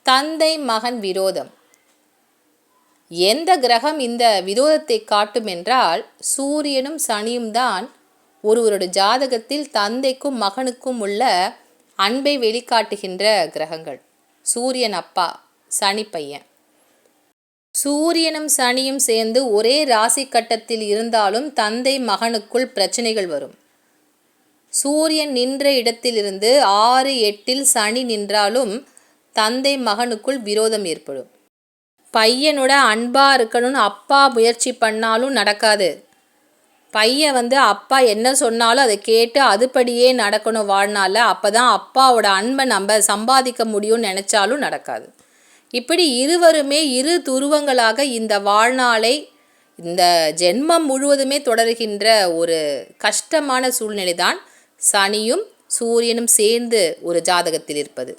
தந்தை மகன் விரோதம். எந்த கிரகம் இந்த விரோதத்தை காட்டும் என்றால் சூரியனும் சனியும் தான் ஒருவருடைய ஜாதகத்தில் தந்தைக்கும் மகனுக்கும் உள்ள அன்பை வெளிக்காட்டுகின்ற கிரகங்கள். சூரியன் அப்பா, சனி பையன். சூரியனும் சனியும் சேர்ந்து ஒரே ராசி கட்டத்தில் இருந்தாலும் தந்தை மகனுக்குள் பிரச்சனைகள் வரும். சூரியன் நின்ற இடத்திலிருந்து 6-8 சனி நின்றாலும் தந்தை மகனுக்குள் விரோதம் ஏற்படும். பையனோட அன்பாக இருக்கணும்னு அப்பா முயற்சி பண்ணாலும் நடக்காது. பையன் அப்பா என்ன சொன்னாலும் அதை கேட்டு அதுபடியே நடக்கணும் வாழ்நாளில். அப்போ தான் அப்பாவோட அன்பை நம்ம சம்பாதிக்க முடியும்னு நினச்சாலும் நடக்காது. இப்படி இருவருமே இரு துருவங்களாக இந்த வாழ்நாளை இந்த ஜென்மம் முழுவதுமே தொடர்கின்ற ஒரு கஷ்டமான சூழ்நிலை தான் சனியும் சூரியனும் சேர்ந்து ஒரு ஜாதகத்தில் இருப்பது.